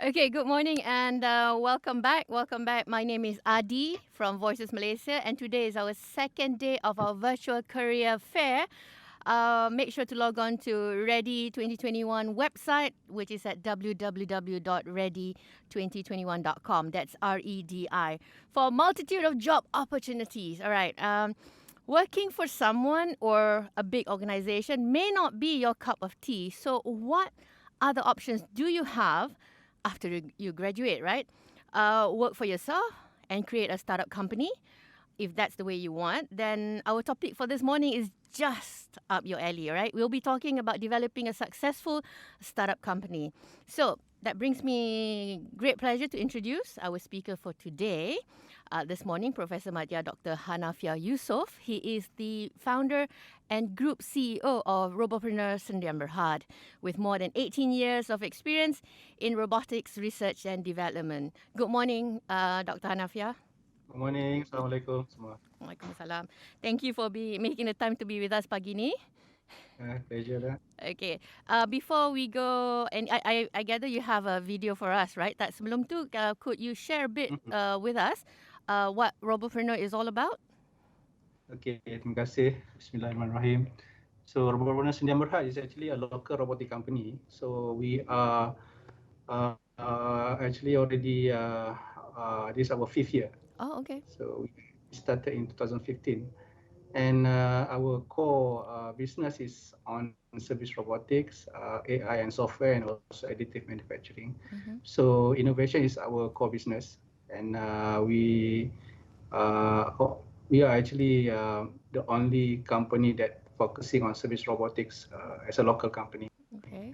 Okay, good morning and welcome back. Welcome back. My name is Adi from Voices Malaysia, and today is our second day of our virtual career fair. Make sure to log on to REdI 2021 website, which is at www.redi2021.com. That's REDI for a multitude of job opportunities. All right. Working for someone or a big organization may not be your cup of tea. So, what other options do you have after you graduate, right? Work for yourself and create a startup company. If that's the way you want, then our topic for this morning is just up your alley, all right? We'll be talking about developing a successful startup company. So that brings me great pleasure to introduce our speaker for today. This morning, Professor Madya Dr. Hanafiah Yussof. He is the founder and group CEO of Robopreneur Sendian Berhad, with more than 18 years of experience in robotics research and development. Good morning, Dr. Hanafiah. Good morning, Assalamualaikum semua. Waalaikumsalam. Thank you for making the time to be with us pagi ni. Pleasure lah. Okay. Before we go, and I gather you have a video for us, right? Tak sebelum tu, could you share a bit with us what Robopreneur is all about? Okay, terima kasih. Bismillahirrahmanirrahim. So, Robopreneur Sendian Berhad is actually a local robotic company. So, we are actually already, this is our 5th year. Oh, okay. So, we started in 2015. And our core business is on service robotics, AI and software, and also additive manufacturing. So innovation is our core business, and we are actually the only company that focusing on service robotics as a local company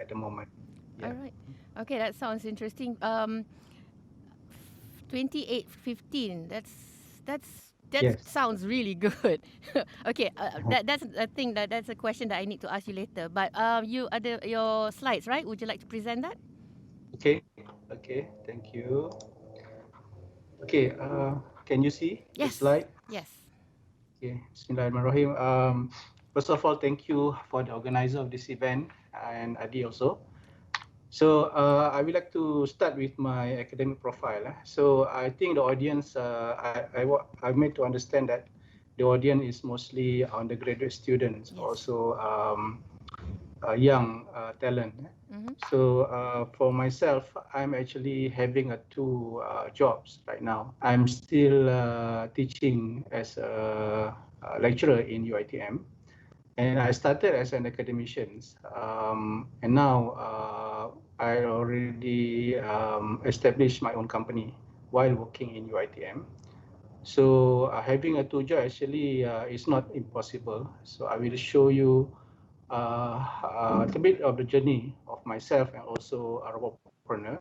at the moment. Yeah. All right. Okay, that sounds interesting. 2815. That yes. Sounds really good. Okay, that's a thing that's a question that I need to ask you later. But you ada your slides, right? Would you like to present that? Okay. Thank you. Okay. Can you see the slide? Yes. Okay. Bismillahirrahmanirrahim. First of all, thank you for the organizer of this event and Adi also. So I would like to start with my academic profile. So I think the audience, I made to understand that the audience is mostly undergraduate students, also young talent. So for myself, I'm actually having two jobs right now. I'm still teaching as a lecturer in UiTM. And I started as an academician, and now I already established my own company while working in UiTM. So having a two job actually is not impossible. So I will show you a bit of the journey of myself and also a Robopreneur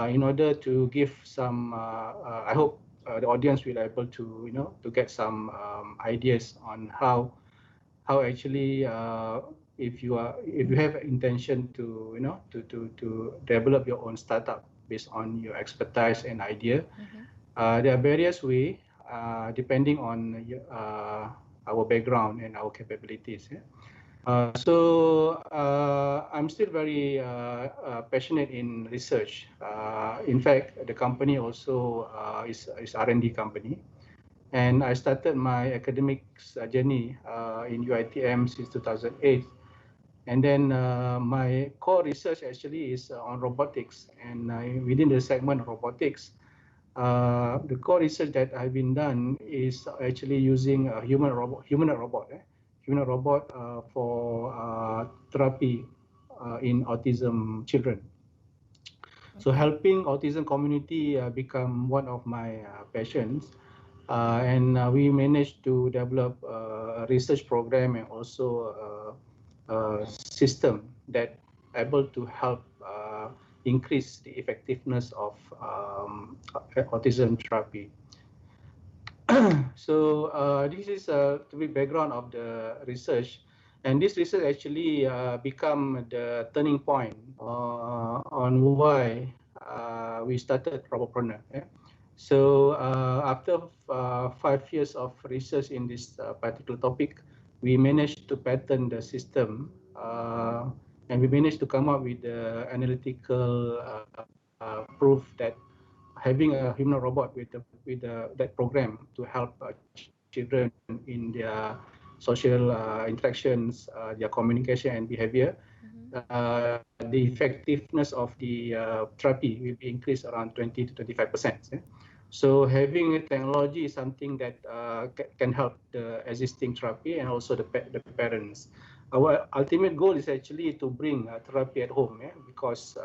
in order to give some. I hope the audience will be able to to get some ideas on how actually if you have intention to to develop your own startup based on your expertise and idea. There are various ways depending on our background and our capabilities. So I'm still very passionate in research. In fact, the company also is R&D company. And I started my academics journey in UiTM since 2008. And then my core research actually is on robotics. And within the segment of robotics, the core research that I've been done is actually using a humanoid robot for therapy in autism children. So helping autism community become one of my passions. And we managed to develop a research program and also a system that able to help increase the effectiveness of autism therapy. So this is the background of the research, and this research actually become the turning point on why we started Robopreneur. So after 5 years of research in this particular topic, we managed to patent the system, and we managed to come up with the analytical proof that having a human robot with that program to help children in their social interactions, their communication and behavior, the effectiveness of the therapy will be increased around 20 to 25%. Yeah? So having a technology is something that can help the existing therapy and also the parents. Our ultimate goal is actually to bring therapy at home, because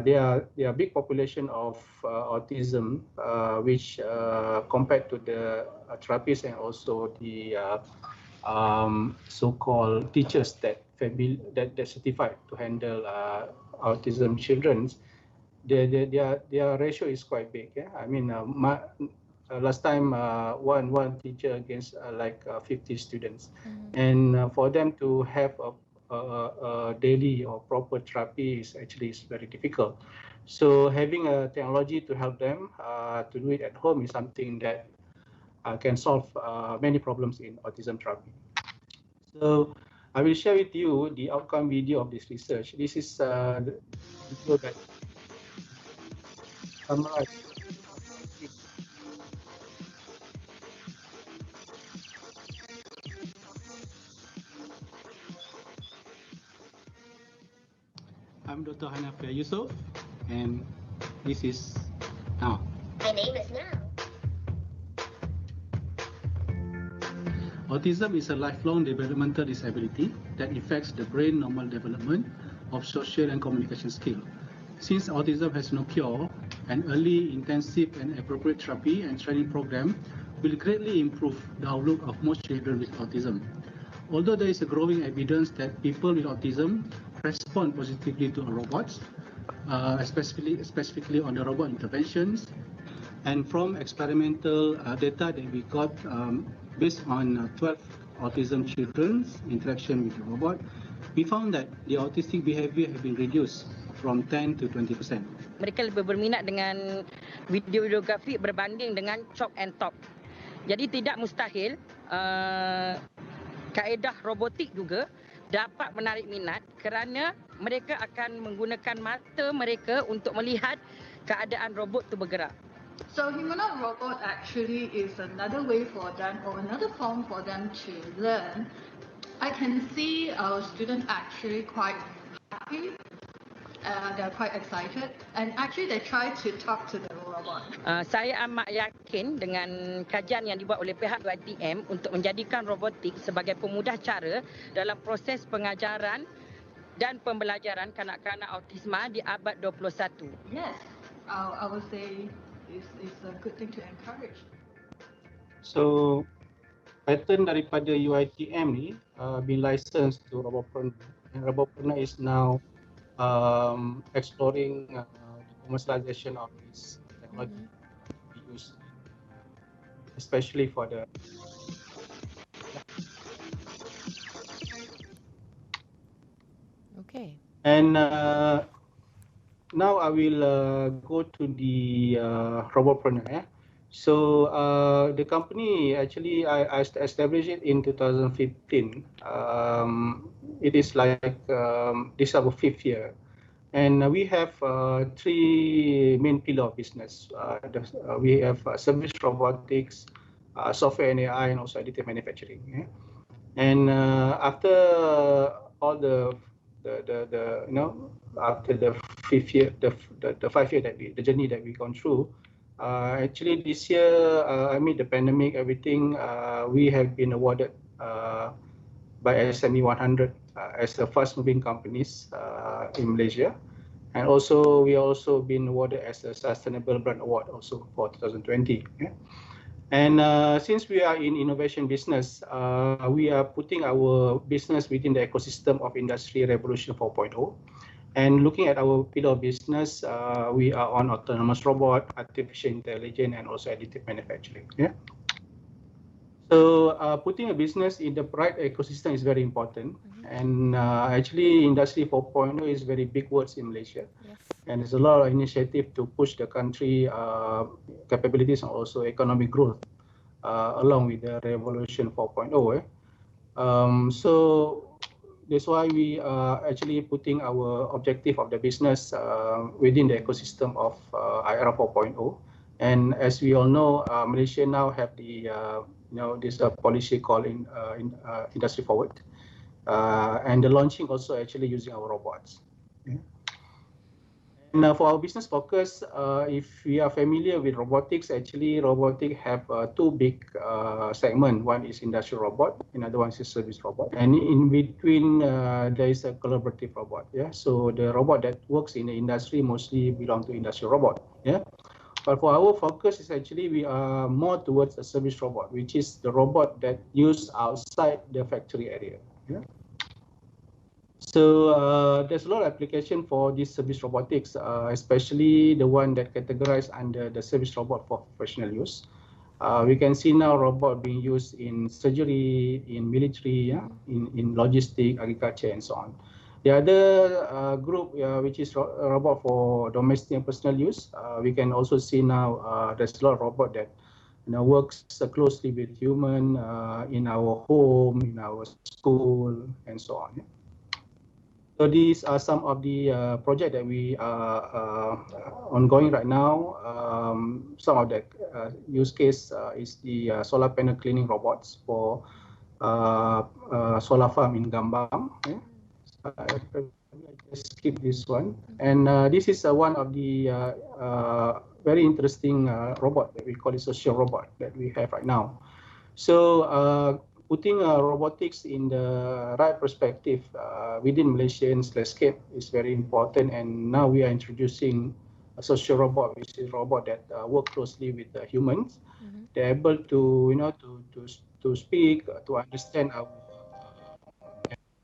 there are big population of autism, which compared to the therapists and also the so-called teachers that certified to handle autism children, their ratio is quite big. Yeah? I mean, last time one teacher against 50 students, and for them to have a daily or proper therapy is very difficult. So having a technology to help them to do it at home is something that can solve many problems in autism therapy. So I will share with you the outcome video of this research. This is the video that summarizes. I'm Dr. Hanafiah Yussof, and this is now. My name is Now. Autism is a lifelong developmental disability that affects the brain normal development of social and communication skill. Since autism has no cure, an early, intensive and appropriate therapy and training program will greatly improve the outlook of most children with autism. Although there is a growing evidence that people with autism respond positively to robots, specifically on the robot interventions, and from experimental data that we got based on 12 autism children's interaction with the robot, we found that the autistic behavior have been reduced from 10 to 20%. Mereka lebih berminat dengan video grafik berbanding dengan chalk and talk. Jadi tidak mustahil kaedah robotik juga dapat menarik minat kerana mereka akan menggunakan mata mereka untuk melihat keadaan robot itu bergerak. So humanoid robot actually is another way for them or another form for them to learn. I can see our students actually quite happy. They're quite excited and actually they try to talk to the robot. Saya amat yakin dengan kajian yang dibuat oleh pihak REdI untuk menjadikan robotik sebagai pemudah cara dalam proses pengajaran dan pembelajaran kanak-kanak autisma di abad 21. Yes, I would say it's a good thing to encourage. So patent daripada UITM ni been licensed to Robopreneur, and Robopreneur is now exploring the commercialization of this technology to be used, especially for the Okay. and now I will go to the Robopreneur. So the company actually I established it in 2015. It is like this is our 5th year, and we have 3 main pillar of business. We have service robotics, software and AI, and also additive manufacturing. Yeah? And after all the after the 5th year, the 5 year that the journey that we've gone through, actually this year amid the pandemic, everything, we have been awarded by SME 100 as the fast moving companies in Malaysia, and also we also been awarded as a Sustainable Brand Award also for 2020. Yeah? And since we are in innovation business, we are putting our business within the ecosystem of Industry Revolution 4.0. And looking at our pillar of business, we are on autonomous robot, artificial intelligence, and also additive manufacturing. Yeah. So putting a business in the right ecosystem is very important. And actually, Industry 4.0 is very big words in Malaysia. Yes. And there's a lot of initiative to push the country capabilities and also economic growth along with the Revolution 4.0. So that's why we are actually putting our objective of the business within the ecosystem of IRA 4.0. And as we all know, Malaysia now have the this policy called industry forward, and the launching also actually using our robots. Yeah. And for our business focus, if we are familiar with robotics, actually robotics have two big segments. One is industrial robot, another one is service robot. And in between, there is a collaborative robot. Yeah, so the robot that works in the industry mostly belong to industrial robot. Yeah, but for our focus is actually we are more towards a service robot, which is the robot that used outside the factory area. Yeah. So there's a lot of application for this service robotics, especially the one that categorized under the service robot for professional use. We can see now robot being used in surgery, in military, yeah, in logistics, agriculture, and so on. The other group, which is robot for domestic and personal use, we can also see now there's a lot of robot that works closely with human in our home, in our school, and so on. Yeah. So these are some of the projects that we are ongoing right now. Some of the use case is the solar panel cleaning robots for solar farm in Gambang. Yeah. Just skip this one. And this is one of the very interesting robot that we call it social robot that we have right now. So putting robotics in the right perspective within Malaysian landscape is very important. And now we are introducing a social robot, which is a robot that work closely with humans. They're able to to speak, to understand our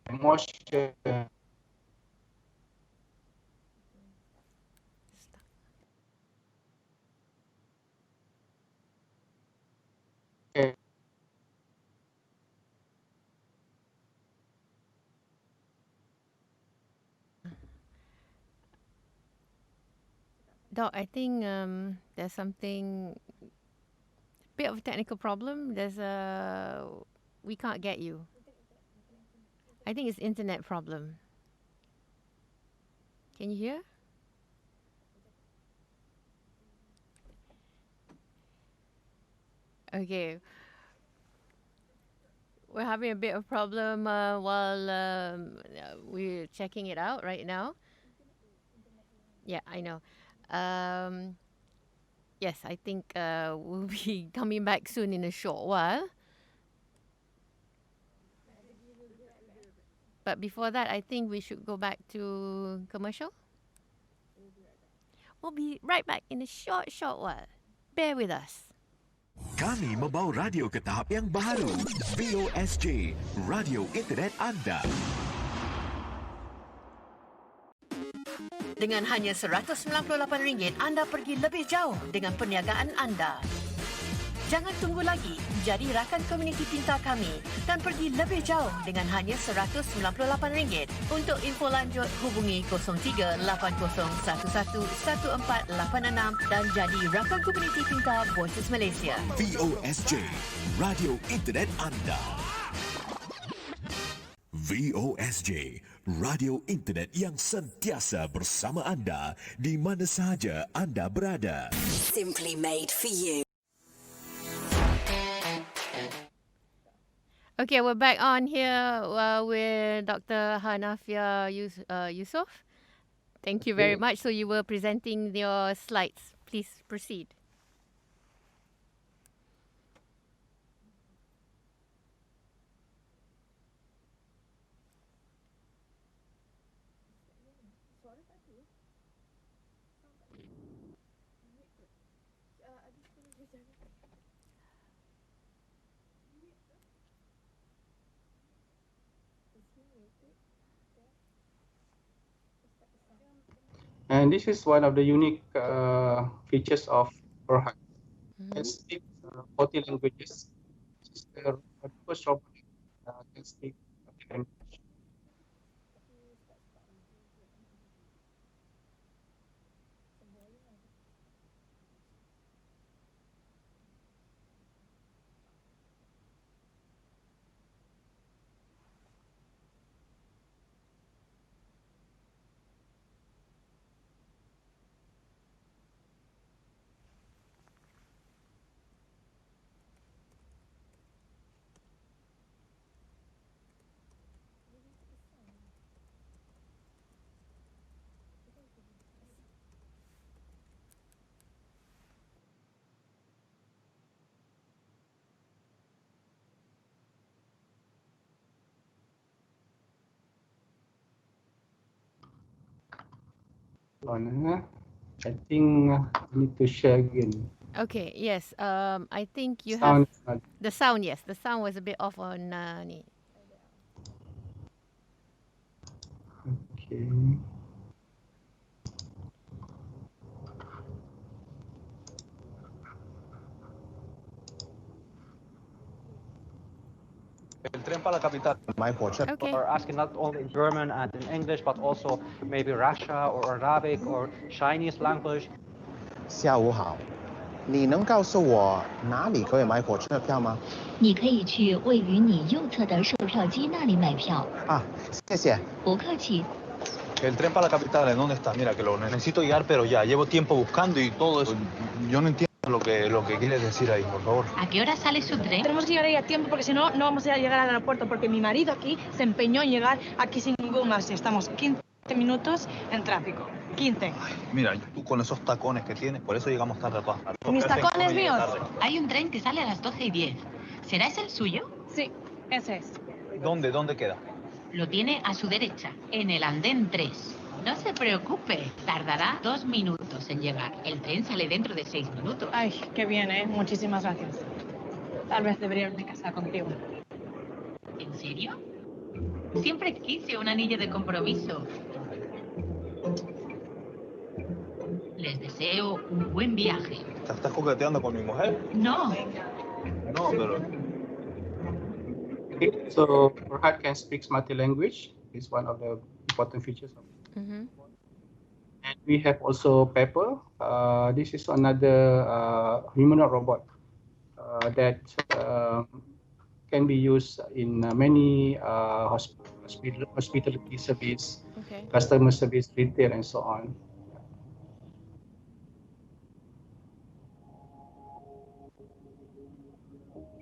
emotion. Doc, I think there's something, bit of a technical problem. We can't get you. I think it's internet problem. Can you hear? Okay. We're having a bit of problem while we're checking it out right now. Yeah, I know. Yes, I think we'll be coming back soon in a short while. But before that, I think we should go back to commercial. We'll be right back in a short while. Bear with us. Kami membawa radio ke tahap yang baru. VOSJ, radio internet anda. Dengan hanya RM198, anda pergi lebih jauh dengan perniagaan anda. Jangan tunggu lagi, jadi rakan komuniti pintar kami dan pergi lebih jauh dengan hanya RM198. Untuk info lanjut, hubungi 03-8011-1486 dan jadi rakan komuniti pintar Voices Malaysia. VOSJ, radio internet anda. VOSJ, radio internet yang sentiasa bersama anda di mana sahaja anda berada. Simply made for you. Okay, we're back on here with Dr. Hanafiah Yussof. Thank you very much. So you were presenting your slides. Please proceed. And this is one of the unique features of Rohan. It speaks 40 languages. This is the first robot that can speak 40 languages. I think I need to share again. Okay, yes. I think you have Sound. the sound. Yes, the sound was a bit off on ni. Okay. El tren para la capital. Okay. Or asking not only in German and in English, but also maybe Russia or Arabic or Chinese language. 下午好，你能告诉我哪里可以买火车票吗？你可以去位于你右侧的售票机那里买票。啊，谢谢。不客气。 El tren para la capital, ¿en dónde está? Mira, que lo necesito llegar, pero ya. Llevo tiempo buscando y todo eso. Yo no entiendo lo que quieres decir ahí, por favor. ¿A qué hora sale su tren? Tenemos que llegar ahí a tiempo porque si no, no vamos a llegar al aeropuerto porque mi marido aquí se empeñó en llegar aquí sin ningún más y estamos 15 minutos en tráfico. 15. Ay, mira, tú con esos tacones que tienes, por eso llegamos tarde a todas partes. ¿Mis tacones míos? Hay un tren que sale a las 12:10. ¿Será ese el suyo? Sí, ese es. ¿Dónde queda? Lo tiene a su derecha, en el andén 3. No se preocupe, tardará 2 minutos en llegar. El tren sale dentro de 6 minutos. Ay, qué bien, ¿eh? Muchísimas gracias. Tal vez debería irme a casar contigo. ¿En serio? Siempre quise un anillo de compromiso. Les deseo un buen viaje. ¿Estás coqueteando con mi mujer? No, No, pero... Okay, so Farhad can speak multi-language. It's one of the important features of it. Mm-hmm. And we have also Pepper. This is another humanoid robot that can be used in many hospitality service, Okay. customer service, retail, and so on.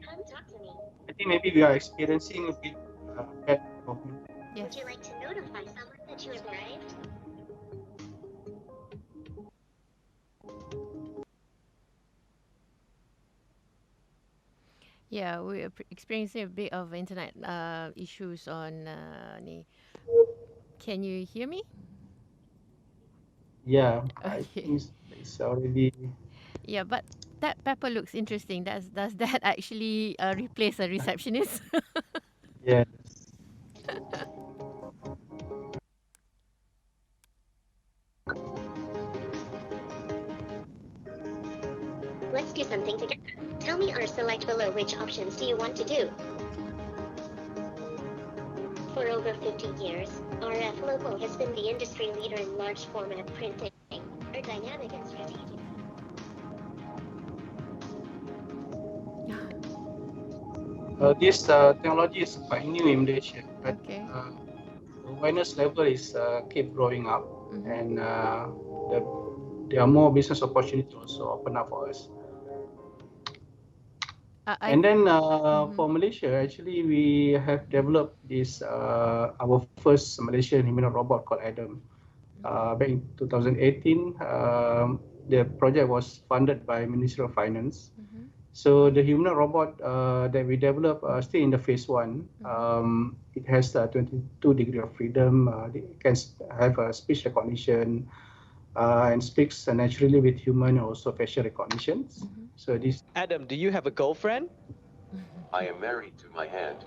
Come talk to me. I think maybe we are experiencing a bit bad movement. Yes. Would you like to notify someone that you have arrived? Yeah, we're experiencing a bit of internet issues on ni. Can you hear me? Yeah, I Okay. think it's already. Yeah, but that Pepper looks interesting. Does that actually replace a receptionist? Yes. Let's do something together. Tell me or select below which options do you want to do. For over 50 years, RF Local has been the industry leader in large format printing. Our dynamic and strategic. This technology is quite new in Malaysia, but Okay. awareness level is keep growing up, Mhm. and there are more business opportunities also open up for us. And then for Malaysia, actually, we have developed this our first Malaysian humanoid robot called Adam. Back in 2018, the project was funded by Ministry of Finance. So the humanoid robot that we developed still in the phase 1. It has 22 degree of freedom. It can have a speech recognition and speaks naturally with human, also facial recognitions. So this. Adam, do you have a girlfriend? I am married to my hand.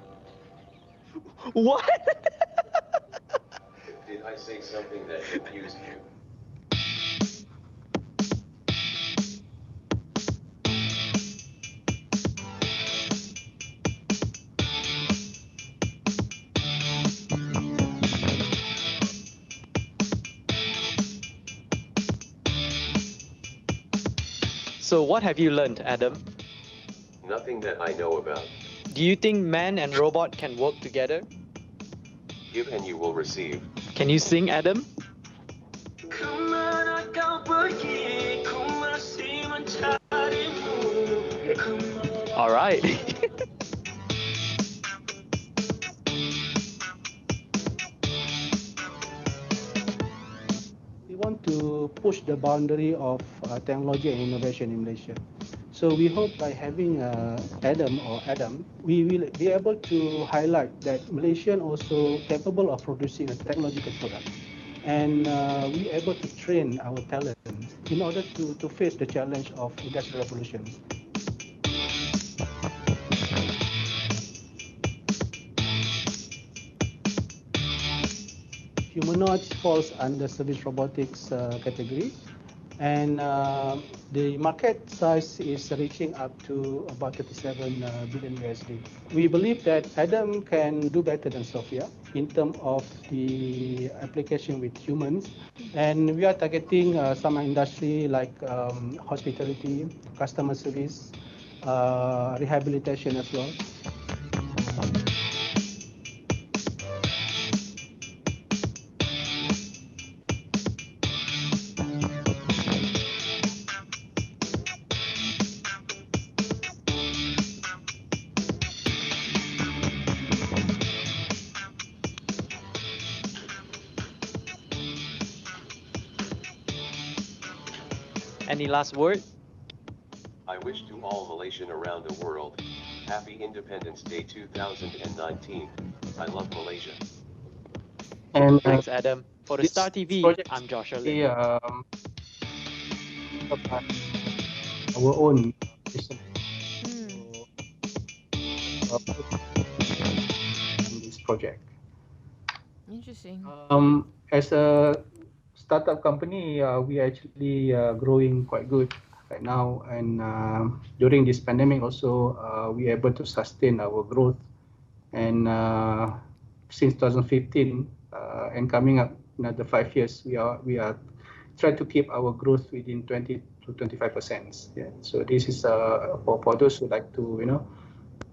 What? Did I say something that confused you? So what have you learned, Adam? Nothing that I know about. Do you think man and robot can work together? Give and you will receive. Can you sing, Adam? All right. We want to push the boundary of technology and innovation in Malaysia. So we hope by having Adam, we will be able to highlight that Malaysian also capable of producing a technological product. and we able to train our talent in order to face the challenge of industrial revolution. Humanoids falls under service robotics category, and the market size is reaching up to about 37 billion USD. We believe that Adam can do better than Sophia in terms of the application with humans, and we are targeting some industry like hospitality, customer service, rehabilitation as well. Any last word? I wish to all Malaysian around the world, Happy Independence Day 2019. I love Malaysia. And Thanks, Adam. For the Star TV, project I'm Joshua is Lim. our own system. In this project. Interesting. As a startup company, we actually growing quite good right now, and during this pandemic also, we able to sustain our growth, and since 2015 and coming up another 5 years, we are trying to keep our growth within 20 to 25%. Yeah. So this is for those who like to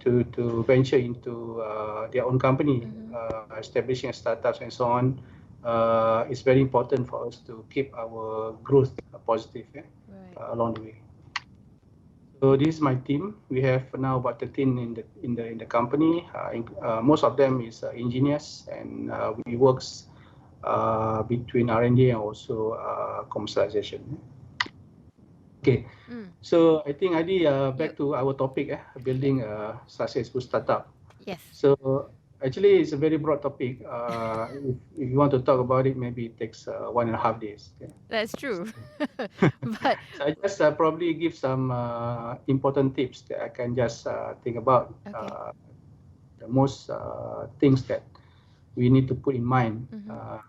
to venture into their own company, establishing startups and so on. It's very important for us to keep our growth positive along the way. So this is my team. We have now about 13 in the company. Most of them is engineers, and we works between R&D and also commercialization. Okay, so I think Adi, back to our topic, building a successful startup. Yes. So actually, it's a very broad topic. If you want to talk about it, maybe it takes 1.5 days. Okay? That's true. But so I just probably give some important tips that I can just think about. The most things that we need to put in mind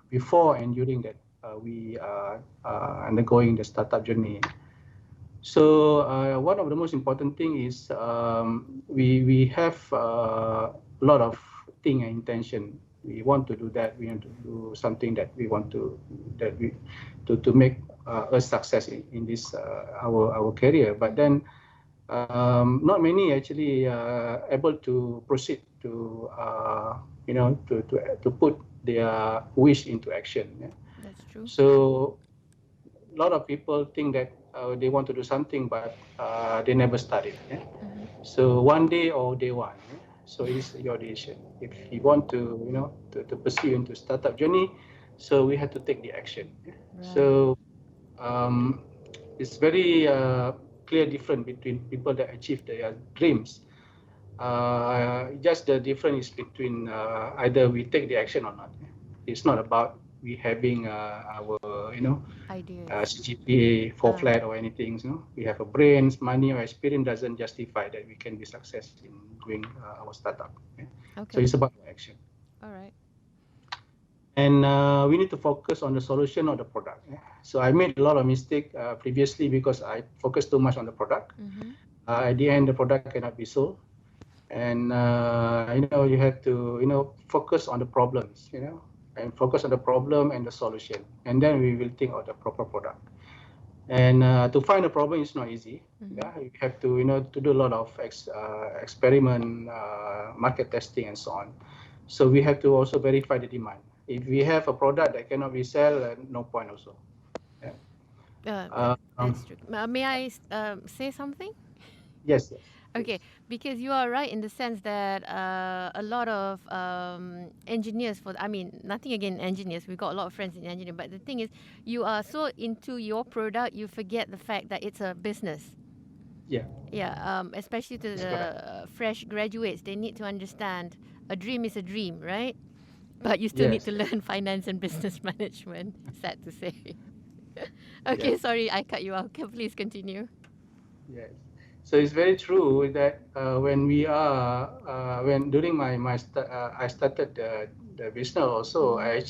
before and during that we are undergoing the startup journey. So one of the most important thing is we have a lot of thing and intention. We want to do that. We want to do something that we want to make a success in this our career. But then not many actually able to proceed to to put their wish into action. Yeah? That's true. So a lot of people think that they want to do something, but they never started. Yeah? So one day or day one. Yeah? So it's your decision. If you want to, to pursue into startup journey, so we have to take the action. Yeah? Right. So it's very clear difference between people that achieve their dreams. Just the difference is between either we take the action or not. It's not about we having our CGPA 4 flat or anything. We have a brains, money, or experience doesn't justify that we can be successful in doing our startup. Okay? So it's about action. All right. And we need to focus on the solution or the product. Yeah? So I made a lot of mistake previously because I focused too much on the product. At the end, the product cannot be sold. And you have to focus on the problems, and focus on the problem and the solution, and then we will think of the proper product. And to find a problem is not easy. Yeah, you have to to do a lot of experiment, market testing, and so on. So we have to also verify the demand. If we have a product that cannot be sold, no point also. Yeah. That's true. May I say something? Yes. Okay, because you are right in the sense that a lot of engineers, nothing against engineers, we've got a lot of friends in engineering, but the thing is, you are so into your product, you forget the fact that it's a business. Yeah. Yeah, especially to the fresh graduates, they need to understand a dream is a dream, right? But you still need Yes. to learn finance and business management. Sad to say. Okay, Yes. sorry, I cut you off. Please continue. Yes. So it's very true that when during I started the business also, I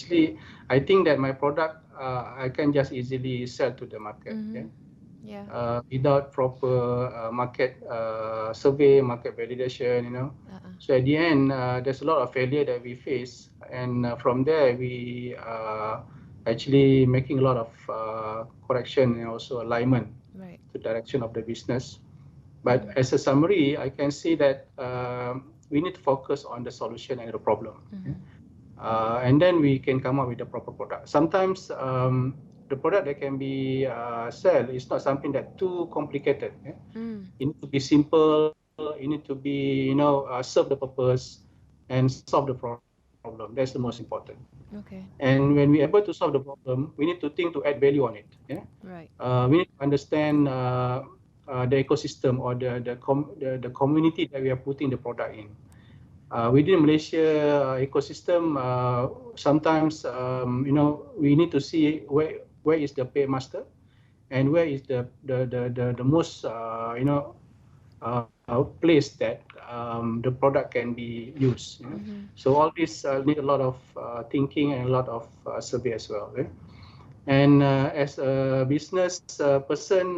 think that my product I can just easily sell to the market. Yeah. Without proper market survey, market validation, So at the end, there's a lot of failure that we face, and from there we actually making a lot of correction and also alignment to direction of the business. But as a summary, I can see that we need to focus on the solution and the problem, and then we can come up with the proper product. Sometimes the product that can be sell is not something that too complicated. It need to be simple. It need to be serve the purpose and solve the problem. That's the most important. Okay. And when we're able to solve the problem, we need to think to add value on it. Right. We need to understand the ecosystem or the community that we are putting the product in. Within Malaysia ecosystem, sometimes we need to see where is the paymaster, and where is the most place that the product can be used. So all this need a lot of thinking and a lot of survey as well. And as a business person,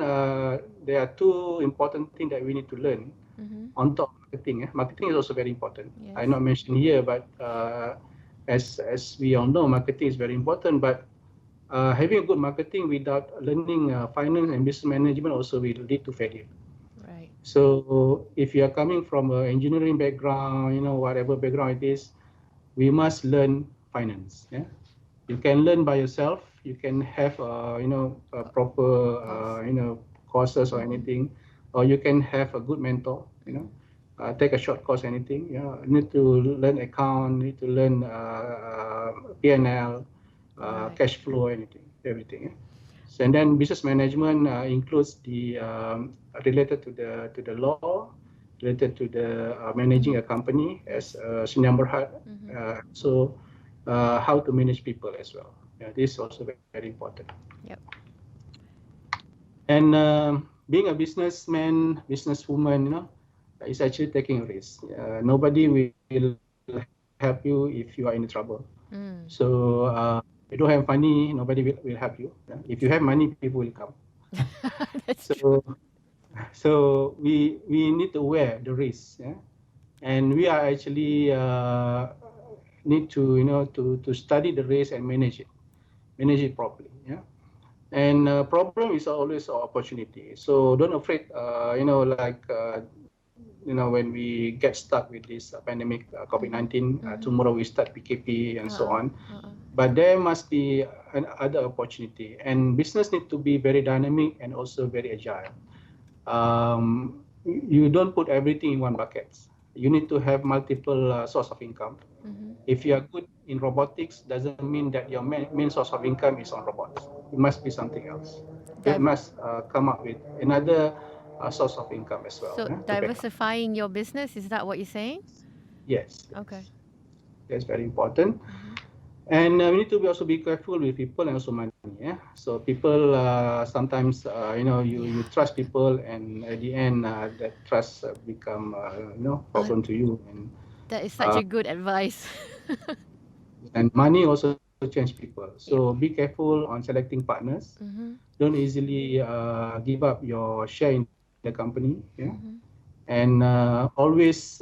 there are two important things that we need to learn on top of marketing. Marketing is also very important. Yes. I not mentioned here, but as we all know, marketing is very important. But having a good marketing without learning finance and business management also will lead to failure. Right. So if you are coming from an engineering background, whatever background it is, we must learn finance. You can learn by yourself. You can have a proper courses or anything, or you can have a good mentor. Take a short course, anything. You need to learn account. Need to learn P&L, cash flow, everything. So, and then business management includes the related to the law, related to the managing a company as a senior berhad. So how to manage people as well. This is also very, very important. Yep. And being a businessman, businesswoman, is actually taking a risk. Nobody will help you if you are in trouble. So if you don't have money, nobody will help you. If you have money, people will come. That's true. So we need to wear the risk, and we are actually need to to study the risk and manage it properly. And problem is always an opportunity. So don't afraid. When we get stuck with this pandemic, COVID-19, tomorrow we start PKP and so on. But there must be another opportunity, and business need to be very dynamic and also very agile. You don't put everything in one bucket. You need to have multiple source of income. If you are good in robotics, doesn't mean that your main source of income is on robots. It must be something else. You must come up with another source of income as well. So diversifying your business, is that what you're saying? Yes. Okay. That's very important. And we need to also be careful with people and also money. So people sometimes you trust people, and at the end that trust become problem to you. And that is such a good advice. And money also change people. So be careful on selecting partners. Don't easily give up your share in the company. And always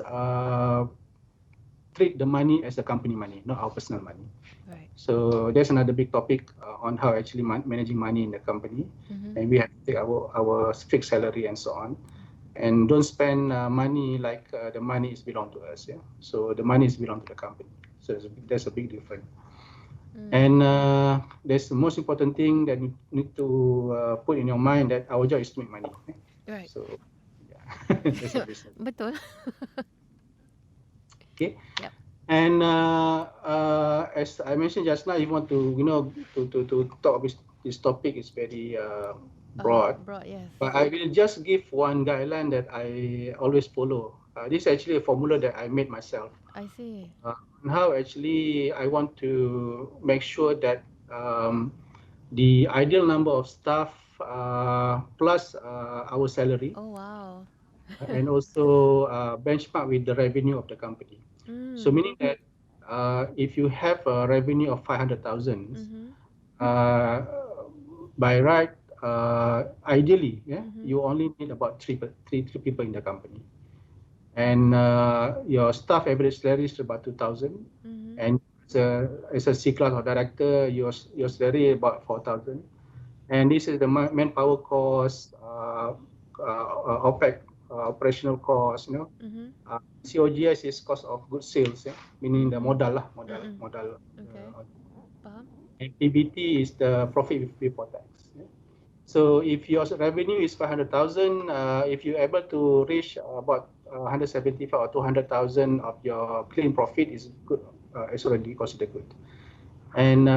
treat the money as a company money, not our personal money. Right. So there's another big topic on how actually managing money in the company, and we have to take our fixed salary and so on, and don't spend money like the money is belong to us. So the money is belong to the company. So there's a big difference. And there's the most important thing that you need to put in your mind, that our job is to make money. Right. So yeah, that's a business. Betul. Okay. Yep. And as I mentioned just now, if you want to to talk about this topic, is very broad. Broad, yes. But I will just give one guideline that I always follow this is actually a formula that I made myself. I see. And how actually I want to make sure that the ideal number of staff plus our salary. Oh, wow. And also benchmark with the revenue of the company. So meaning that if you have a revenue of 500,000, by right, ideally, you only need about three people in the company. And your staff average salary is about 2,000. And as a C-class or director, your salary is about 4,000. And this is the manpower cost, OPEX, operational cost, COGS is cost of goods sales, meaning the modal. Okay. And PBT is the profit before tax. So if your revenue is 500,000, if you're able to reach about 175 or 200,000 of your clean profit is good, it's already considered good. And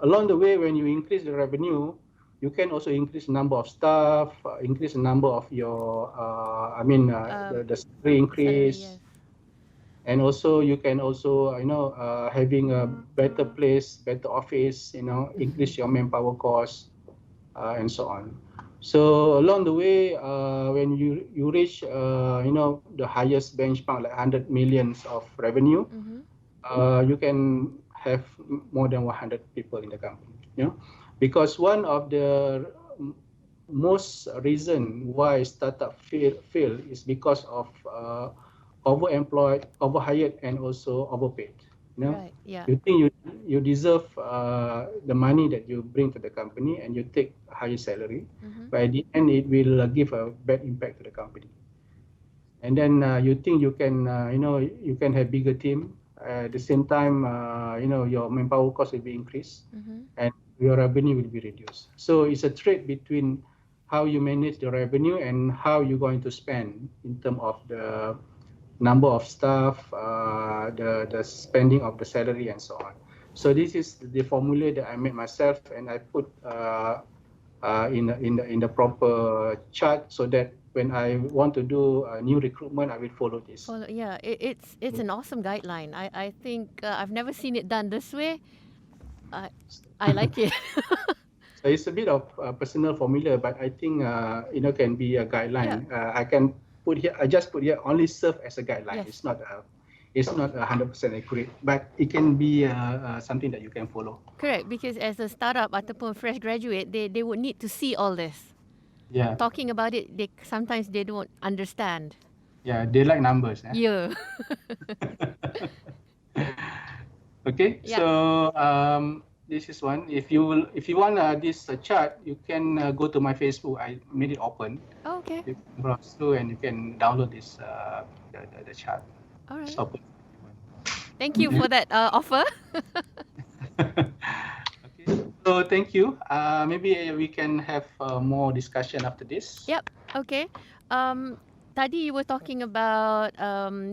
along the way, when you increase the revenue, you can also increase the number of staff, increase the number of your, the salary increase. Salary, yes. And also you can also, having a better place, better office, increase your manpower cost, and so on. So along the way, when you reach, the highest benchmark, like 100 millions of revenue, you can have more than 100 people in the company. Because one of the most reason why startup fail is because of overemployed, overhired, and also overpaid. Right, yeah. You think you deserve the money that you bring to the company, and you take a higher salary, but at the end it will give a bad impact to the company. And then you think you can, you can have bigger team. At the same time, your manpower cost will be increased, and your revenue will be reduced. So it's a trade between how you manage the revenue and how you're going to spend in terms of the number of staff, the spending of the salary, and so on. So this is the formula that I made myself, and I put in the proper chart, so that when I want to do a new recruitment, I will follow this. Yeah, it's an awesome guideline. I think I've never seen it done this way. I like it. So it's a bit of a personal formula, but I think can be a guideline. Yeah. I can put here. I just put here only serve as a guideline. Yes. It's not 100% accurate, but it can be something that you can follow. Correct, because as a startup ataupun fresh graduate, they would need to see all this. Yeah. Talking about it, sometimes they don't understand. Yeah, they like numbers. Yeah. Okay. Yeah. So this is one. If you want this chart, you can go to my Facebook. I made it open. Oh, okay. You can browse through and you can download this the chart. All right. It's open. Thank you for that offer. Okay. So thank you. Maybe we can have more discussion after this. Yep. Okay. Tadi you were talking about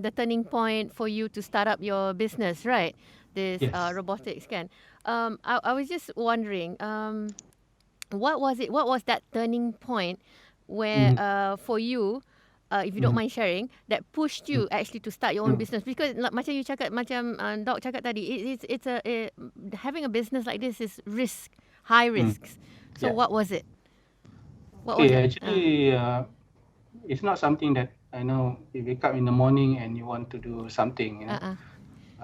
the turning point for you to start up your business, right? This Yes. Robotics, kan? I was just wondering, what was it? What was that turning point where for you, if you don't mind sharing, that pushed you actually to start your own business? Because macam you cakap, macam Doc cakap tadi, it's having a business like this is high risks. So what was it? What was it? Actually, it's not something that you wake up in the morning and you want to do something.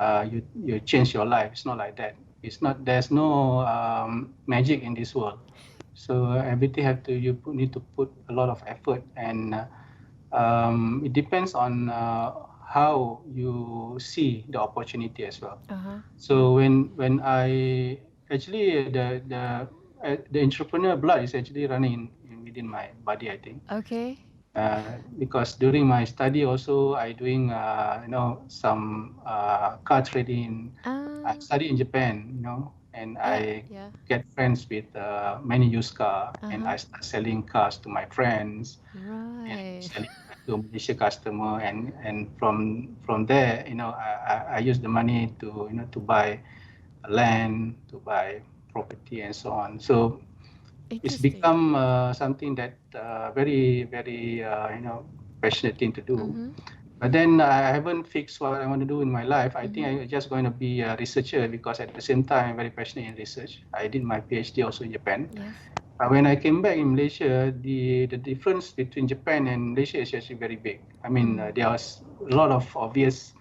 You change your life. It's not like that. There's no magic in this world. So everything need to put a lot of effort, and it depends on how you see the opportunity as well. So when I actually the entrepreneur blood is actually running within my body, I think. Okay. Because during my study also I doing some car trading. I study in Japan, and I get friends with many used car, and I start selling cars to my friends, and selling to Malaysia customer, and from there, I use the money to to buy land, to buy property, and so on. So it's become something that very, very passionate thing to do. But then I haven't fixed what I want to do in my life. I think I'm just going to be a researcher because at the same time I'm very passionate in research. I did my PhD also in Japan. Yes. When I came back in Malaysia, the difference between Japan and Malaysia is actually very big. I mean, there was a lot of obvious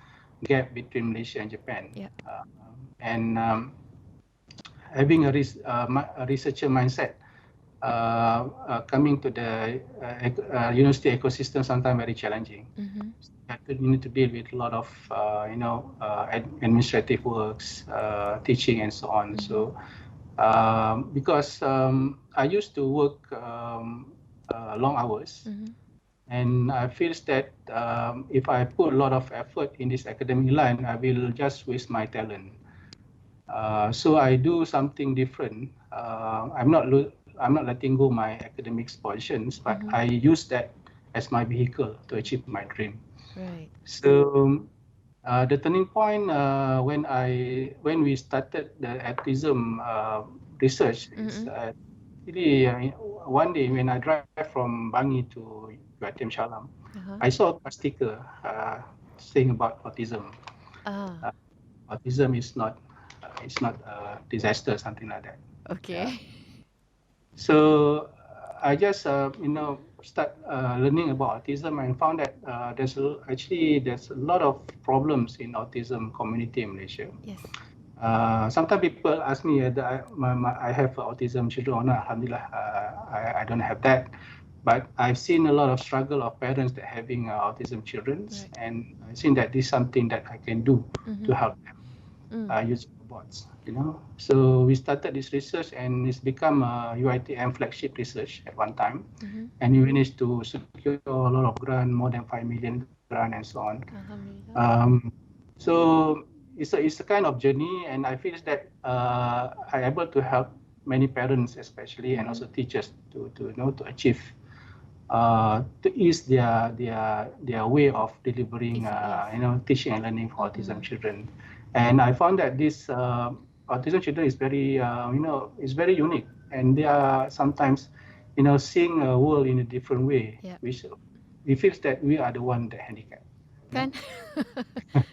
gap between Malaysia and Japan. Yeah. And having a researcher mindset, coming to the university ecosystem sometimes very challenging. You need to deal with a lot of administrative works, teaching and so on. So because I used to work long hours, and I feel that if I put a lot of effort in this academic line, I will just waste my talent. So I do something different. I'm not letting go my academic positions, but I use that as my vehicle to achieve my dream. Right. So the turning point when we started the autism research is really one day when I drive from Bangi to UiTM Shalam, I saw a sticker saying about autism. Autism is not a disaster, something like that. Okay. So I just start learning about autism and found that there's a lot of problems in autism community in Malaysia. Yes. Sometimes people ask me that I have autism children or not. Alhamdulillah, I don't have that. But I've seen a lot of struggle of parents that having autism children, and I've seen that this is something that I can do to help them use robots. So we started this research, and it's become a UiTM flagship research at one time, and we managed to secure a lot of grant, more than 5 million grant, and so on. So it's a kind of journey, and I feel that I'm able to help many parents, especially, and also teachers to achieve. To ease their way of delivering, teaching and learning for autism children, and I found that this autism children is very, is very unique, and they are sometimes, seeing a world in a different way, which we feel that we are the one that handicapped. Kan?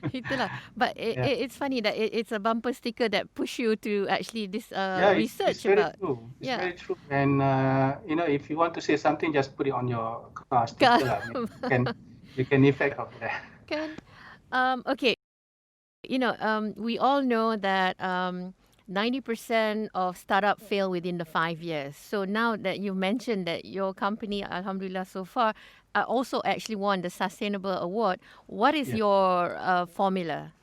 Itulah. But it's funny that it's a bumper sticker that push you to actually this research it's very about. True. It's very true. And if you want to say something, just put it on your car sticker. You can effect of that. Kan? Okay. We all know that 90% of startup fail within the 5 years. So now that you mentioned that your company, alhamdulillah, so far, also actually won the Sustainable Award, what is your formula?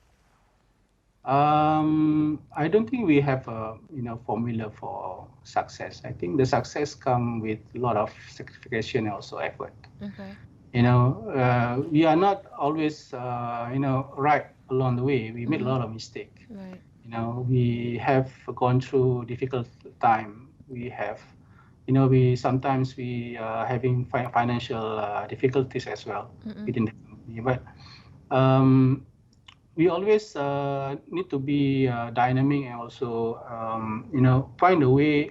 I don't think we have a formula for success. I think the success comes with a lot of sacrifice and also effort. Okay. We are not always right along the way. We made a lot of mistakes. Right. We have gone through difficult time. We have, we sometimes having financial difficulties as well within the company. But we always need to be dynamic and also, find a way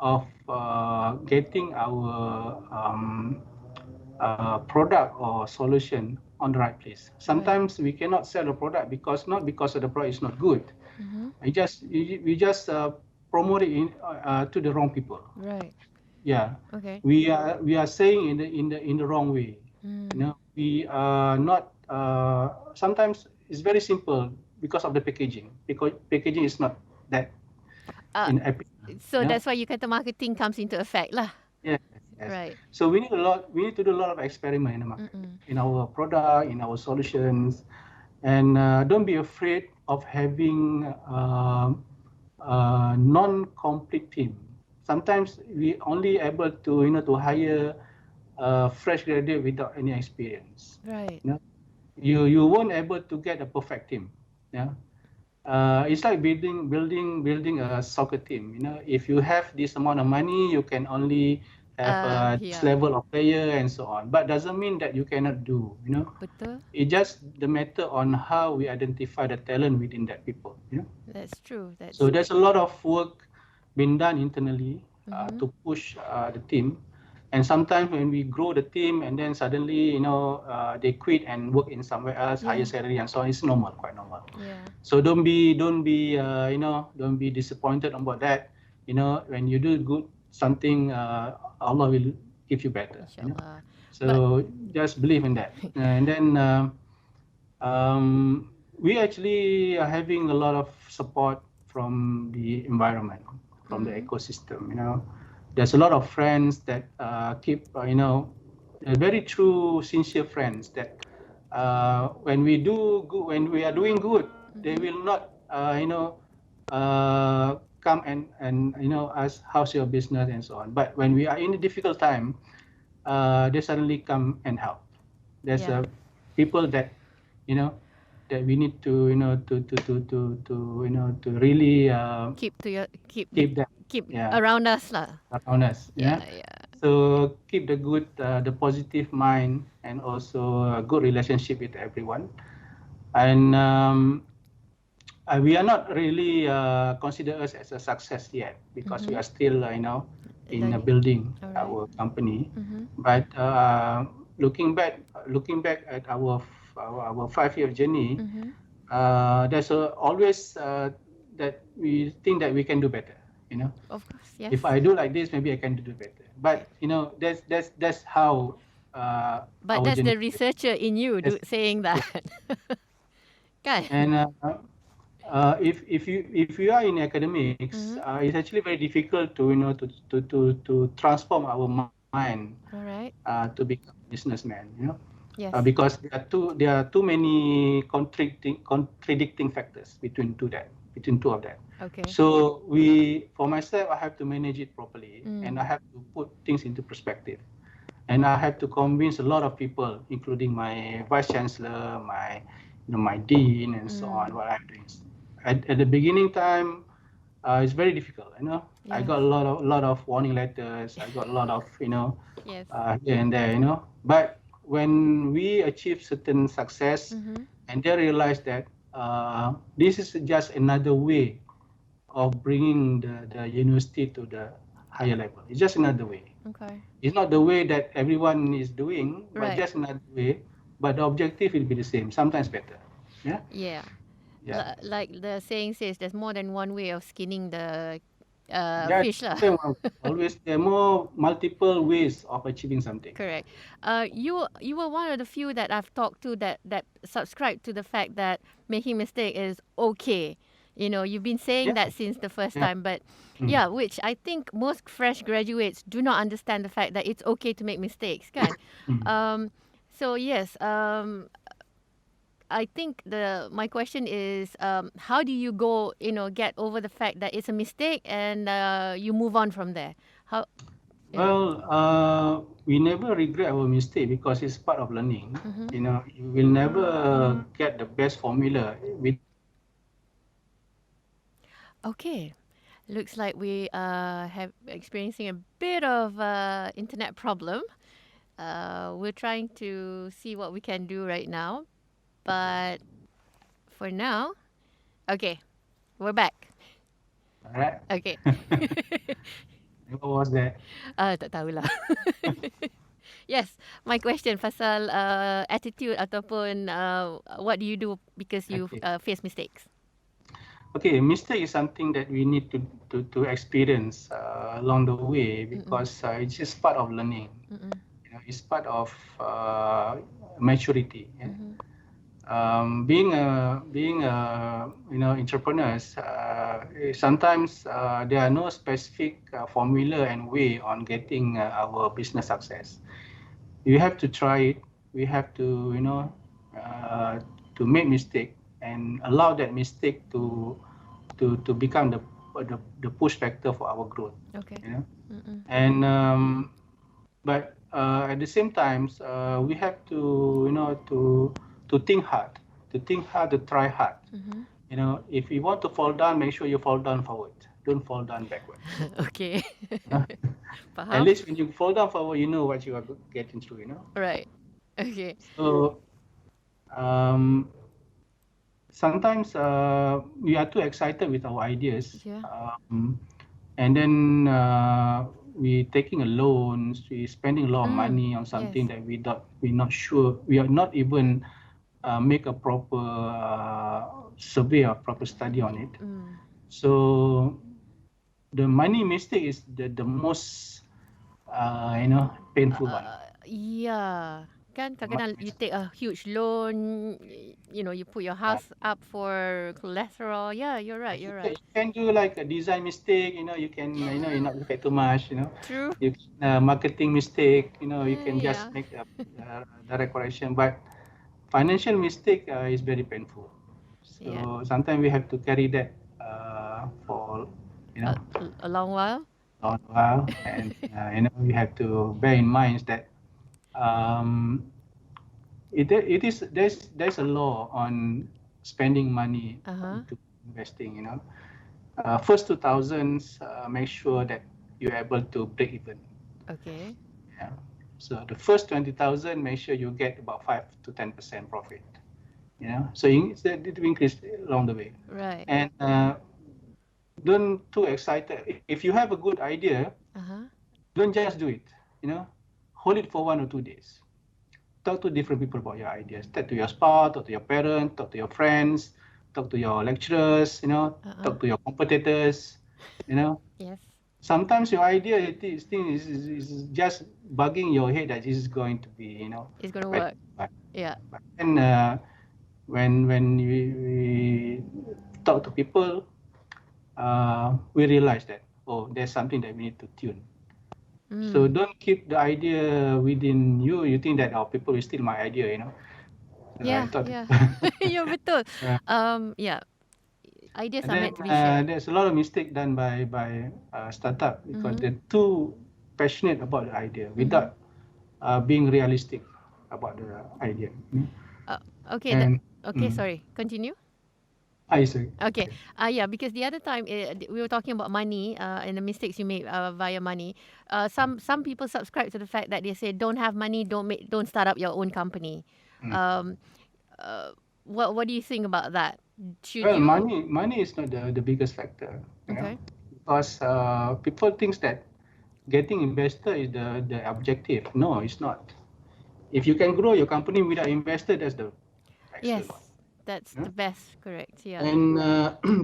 of getting our product or solution on the right place. Sometimes we cannot sell a product not because the product is not good. We just promote it to the wrong people. Right. Yeah. Okay. We are saying in the wrong way. We are not. Sometimes it's very simple because of the packaging. Because packaging is not that. So that's why you kata marketing comes into effect lah. Yes. Right. So we need to do a lot of experiment in the market, in our product, in our solutions, and don't be afraid of having a non-complete team. Sometimes we only able to hire a fresh graduate without any experience. Right. You won't able to get a perfect team. Yeah. It's like building a soccer team. If you have this amount of money, you can only have this level of player and so on. But doesn't mean that you cannot do. Betul. It's just the matter on how we identify the talent within that people. That's true. So there's a lot of work being done internally to push the team. And sometimes when we grow the team and then suddenly, they quit and work in somewhere else, higher salary and so on, it's normal, quite normal. Yeah. So don't be disappointed about that. When you do good something, Allah will give you better. Inshallah. So just believe in that. And then we actually are having a lot of support from the environment, from the ecosystem. There's a lot of friends that keep, very true, sincere friends that when we are doing good, they will not, come and ask how's your business and so on. But when we are in a difficult time, they suddenly come and help. There's people that, that we need to, to really keep around us lah. Around us. Yeah. So keep the good, the positive mind, and also a good relationship with everyone. And we are not really consider us as a success yet because we are still, in building our company. But looking back at our 5-year journey, there's always that we think that we can do better. Of course, yes. If I do like this, maybe I can do better. But that's how. But that's the researcher in you saying that. And if you are in academics, it's actually very difficult to to transform our mind. All right. To become a businessman. Yes. Because there are too many contradicting factors between two of them. Okay. So for myself, I have to manage it properly, and I have to put things into perspective, and I have to convince a lot of people, including my vice chancellor, my dean, and so on. What I'm doing at the beginning time, it's very difficult. Yes. I got a lot of warning letters. I got a lot of yes. Here and there. But when we achieve certain success, and they realize that this is just another way of bringing the university to the higher level. It's just another way. Okay. It's not the way that everyone is doing, but Right. just another way. But the objective will be the same, sometimes better. Yeah? Yeah. Yeah. Like the saying says, there's more than one way of skinning the fish lah. Always there are more multiple ways of achieving something. Correct. You were one of the few that I've talked to that subscribe to the fact that making mistake is okay. You've been saying that since the first time, but which I think most fresh graduates do not understand the fact that it's okay to make mistakes, kan? So yes, I think my question is, how do you go, get over the fact that it's a mistake and you move on from there? How? Well, we never regret our mistake because it's part of learning. You will never get the best formula with. Okay, looks like we have experiencing a bit of internet problem. We're trying to see what we can do right now, but for now, okay, we're back. Alright. Okay. What was that? Tak tahulah. Yes, my question pasal attitude ataupun what do you do because you face mistakes? Okay, mistake is something that we need to experience along the way because it's just part of learning. It's part of maturity. Yeah? Being entrepreneurs, sometimes there are no specific formula and way on getting our business success. You have to try it. We have to to make mistake and allow that mistake to become the push factor for our growth. Okay. And but at the same time, we have to to think hard, to try hard. If you want to fall down, make sure you fall down forward. Don't fall down backward. Okay. At least when you fall down forward, you know what you are getting through. Right. Okay. So sometimes we are too excited with our ideas. Yeah. And then we taking a loan, we spending a lot of money on something that we're not sure, we are not even make a proper survey or proper study on it. So the money mistake is the most painful one. Yeah. Kan kadang-kadang you take a huge loan, you put your house up for collateral. Yeah, you're right. You can do like a design mistake, you you not look at too much, True. You marketing mistake, you can just make a direct correction. But financial mistake is very painful. So sometimes we have to carry that for a long while. And we have to bear in mind that there's a law on spending money to investing. First 2000s, make sure that you're able to break even. Okay. Yeah. So the first 20,000, make sure you get about 5 to 10% profit. So it will increase along the way. Right. And don't too excited. If you have a good idea, don't just do it. Hold it for 1 or 2 days. Talk to different people about your ideas. Talk to your spouse, talk to your parents, talk to your friends, talk to your lecturers. Talk to your competitors. Yes. Sometimes your idea is just bugging your head that this is going to be it's going to work. Yeah. But then when we talk to people, we realize that there's something that we need to tune. So don't keep the idea within you. You think that people will steal my idea, Yeah. You're betul. Yeah. Ideas are meant to be shared. There's a lot of mistake done by startup because they're too passionate about the idea without being realistic about the idea. Okay. Sorry. Continue. Sorry. Okay. Yeah, because the other time we were talking about money and the mistakes you make via money. Some people subscribe to the fact that they say don't have money, don't start up your own company. What do you think about that? Money is not the biggest factor. Because people think that getting investor is the objective. No, it's not. If you can grow your company without investor, that's the excellent one. That's the best, correct? Yeah. And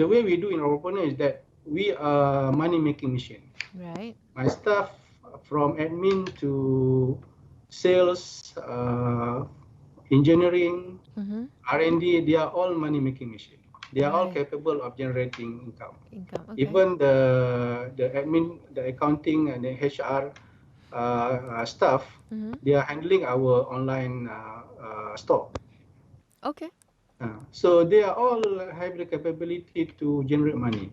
the way we do in Robopreneur is that we are money-making machine. Right. My staff, from admin to sales, engineering, R&D, they are all money-making machine. They are all capable of generating income. Okay. Even the admin, the accounting, and the HR staff, they are handling our online store. Okay. So they are all have the capability to generate money.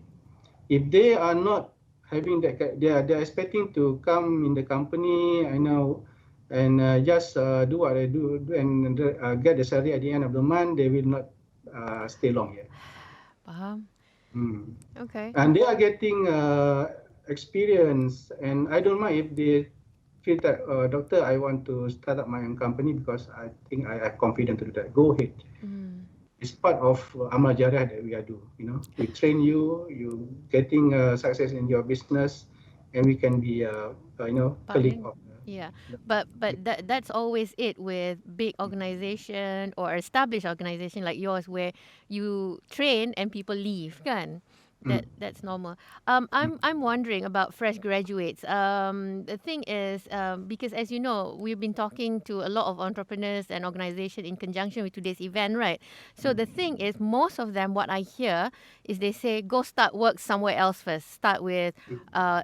If they are not having that, they are expecting to come in the company, and just do what they do and get the salary at the end of the month. They will not stay long here. Okay. And they are getting experience, and I don't mind if they feel that, doctor, I want to start up my own company because I think I have confidence to do that. Go ahead. It's part of amal jariah that we are doing. We train you, you getting success in your business, and we can be colleague of. Yeah, but that's always it with big organization or established organization like yours, where you train and people leave, kan? That's normal. I'm wondering about fresh graduates. The thing is, because as you know, we've been talking to a lot of entrepreneurs and organizations in conjunction with today's event, right? So the thing is, most of them, what I hear is they say, go start work somewhere else first. Start with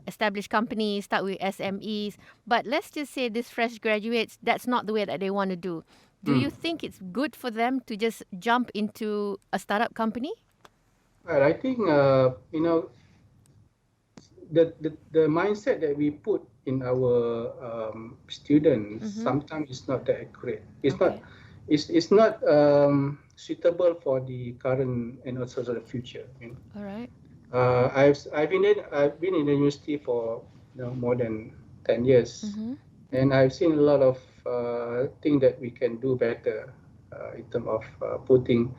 established companies, start with SMEs. But let's just say these fresh graduates, that's not the way that they want to do. Do you think it's good for them to just jump into a startup company? Well, I think the mindset that we put in our students sometimes is not that accurate. It's not suitable for the current and also the future. All right. I've been in the university for more than 10 years, and I've seen a lot of things that we can do better in terms of putting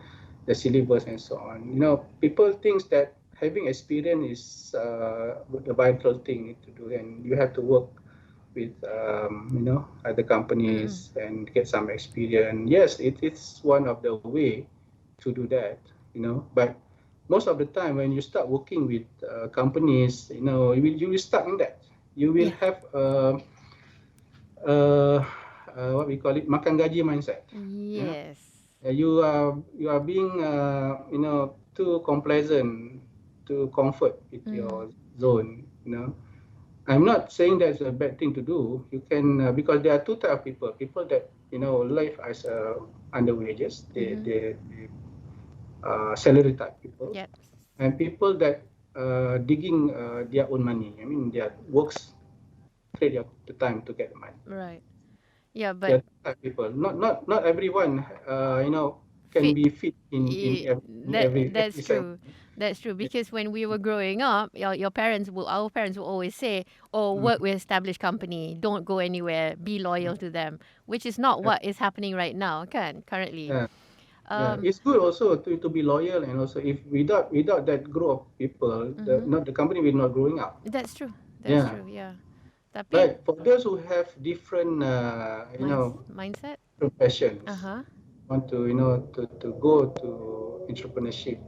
the syllabus and so on. People think that having experience is the vital thing to do, and you have to work with other companies and get some experience. Yes, it's one of the way to do that, but most of the time when you start working with companies, you will stuck in that. You will have what we call it, makan gaji mindset. Yes. You are being too complacent, too comfort with your zone. I'm not saying that's a bad thing to do. You can because there are two types of people. People that live as under wages, they salary type people, Yep. and people that digging their own money. I mean, their works trade the time to get money. Right. Yeah, There but are people. Not everyone. Can be fit in every that's segment. true. That's true because when we were growing up, our parents will always say, "Oh, work with established company, don't go anywhere, be loyal to them," which is not what is happening right now, kan? Currently. Yeah, it's good also to be loyal, and also if without that group of people, the company will not growing up. That's true. That's true. Yeah. Tapi But for those who have different, mindset, professions, uh-huh, want to to go to entrepreneurship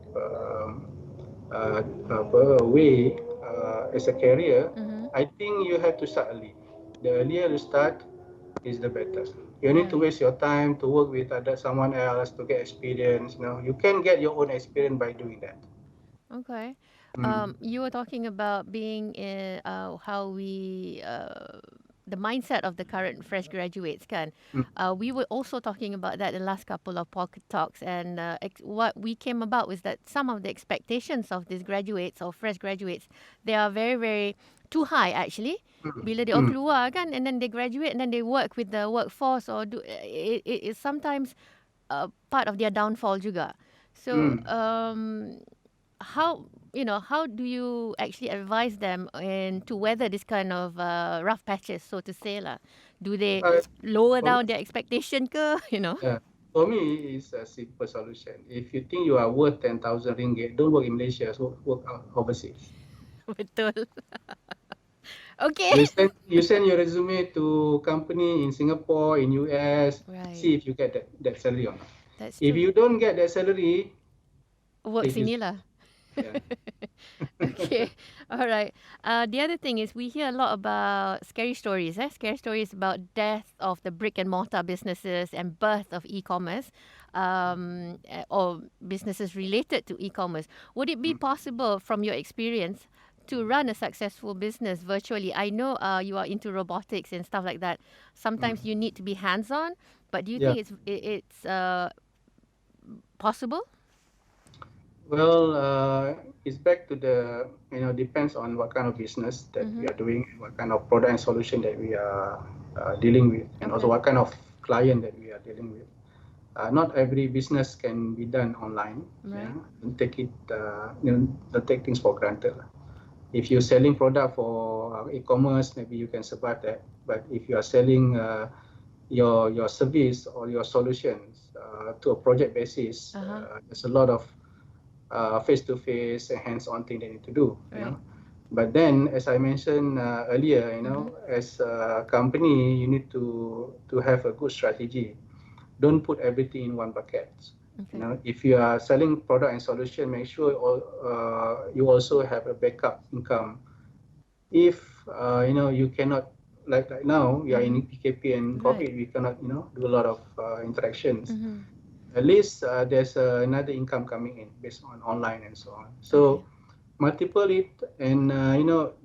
way as a career, I think you have to start early. The earlier you start, is the better. You need to waste your time to work with someone else to get experience. You can get your own experience by doing that. okay. You were talking about being in how we the mindset of the current fresh graduates, kan? We were also talking about that the last couple of pocket talks, and what we came about was that some of the expectations of these graduates or fresh graduates, they are very, very too high actually. Bila dia keluar kan, and then they graduate and then they work with the workforce or do it is sometimes part of their downfall juga. So how do you actually advise them to weather this kind of rough patches, so to say lah? Do they lower down their expectation ke? Yeah. For me, it's a simple solution. If you think you are worth 10,000 ringgit, don't work in Malaysia, so work overseas. Betul. Okay. You send your resume to company in Singapore, in US, see if you get that salary or not. That's if true. you don't get that salary, work sini lah. Okay, all right. The other thing is we hear a lot about scary stories. Scary stories about death of the brick and mortar businesses and birth of e-commerce, or businesses related to e-commerce. Would it be possible, from your experience, to run a successful business virtually? I know you are into robotics and stuff like that. Sometimes you need to be hands-on, but do you think it's possible? Well, it's back to the, depends on what kind of business that we are doing, what kind of product and solution that we are dealing with, and also what kind of client that we are dealing with. Not every business can be done online. Right. Don't take it, don't take things for granted. If you're selling product for e-commerce, maybe you can survive that. But if you are selling your service or your solutions to a project basis, there's a lot of face-to-face and hands-on thing they need to do. But then, as I mentioned earlier, as a company, you need to have a good strategy. Don't put everything in one bucket. If you are selling product and solution, make sure you also have a backup income. If you cannot, like now, we are in PKP and COVID, we cannot do a lot of interactions. At least there's another income coming in based on online and so on. So multiple it, and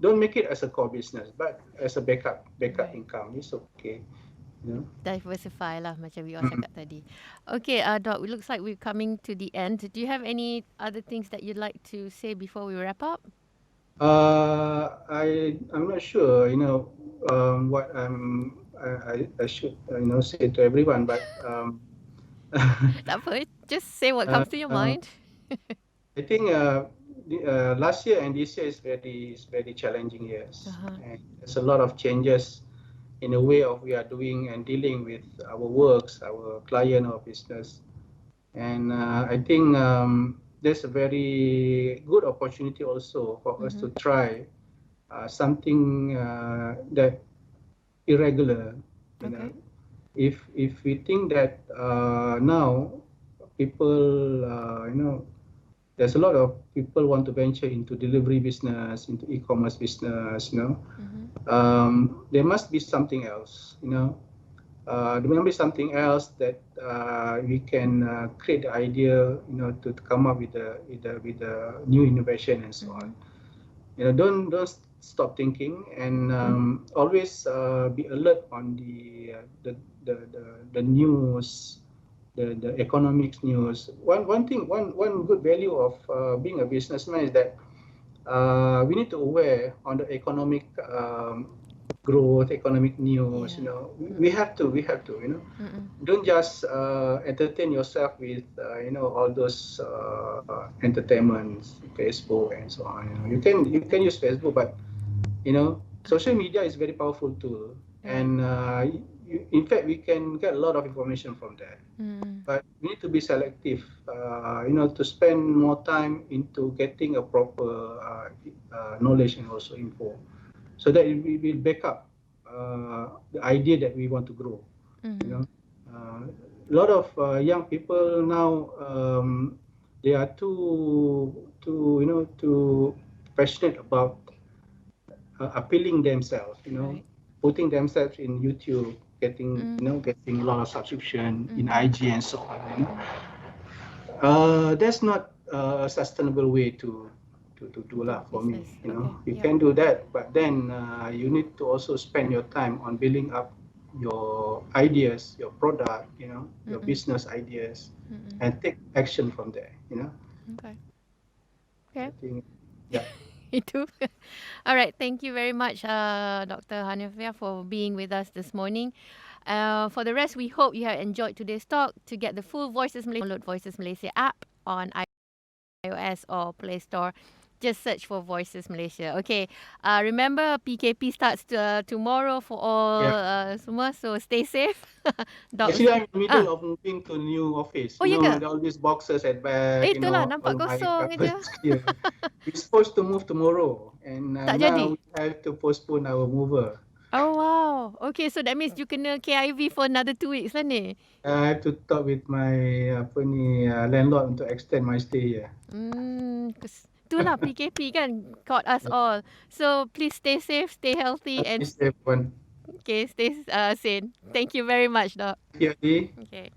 don't make it as a core business, but as a backup income. It's okay. Diversify lah, macam you all cakap tadi. Okay, Doc, it looks like we're coming to the end. Do you have any other things that you'd like to say before we wrap up? I'm not sure. What I should say to everyone, but. Tak apa, just say what comes to your mind. I think last year and this year is very challenging years. And there's a lot of changes in the way of we are doing and dealing with our works, our client or business. And I think there's a very good opportunity also for us to try something that irregular. You know, if we think that now people, there's a lot of people want to venture into delivery business, into e-commerce business. There must be something else. There must be something else that we can create the idea, to come up with a new innovation and so on. Don't stop thinking, and always be alert on the news, the economics news. One good value of being a businessman is that we need to aware on the economic growth, economic news. We have to. Don't just entertain yourself with all those entertainments, Facebook and so on. You can use Facebook, but social media is very powerful tool, and in fact we can get a lot of information from there. But we need to be selective, to spend more time into getting a proper knowledge and also info, so that we will back up the idea that we want to grow. A lot of young people now, they are too passionate about appealing themselves, putting themselves in YouTube, getting getting a lot of subscription in IG and so on. That's not a sustainable way to do for me. You can do that, but then you need to also spend your time on building up your ideas, your product, your business ideas, and take action from there. Okay. I think, yeah. Itu. All right. Thank you very much, Dr. Hanafiah, for being with us this morning. For the rest, we hope you have enjoyed today's talk. To get the full Voices Malaysia, download Voices Malaysia app on iOS or Play Store. Just search for Voices Malaysia. Okay. Remember, PKP starts tomorrow for all semua. So stay safe. Actually, I'm in the middle of moving to new office. Oh, ya ke? All these boxes at back. Itulah, nampak all my kosong je. cupboards here. We're supposed to move tomorrow, and Tak now jadi? we have to postpone our mover. Oh, wow. Okay, so that means you kena KIV for another 2 weeks lah ni. I have to talk with my landlord untuk extend my stay here. Itulah PKP kan caught us all. So please stay safe, stay healthy, and Stay safe, one. okay, stay sane. Thank you very much, Doc. Thank you, Adi. Okay.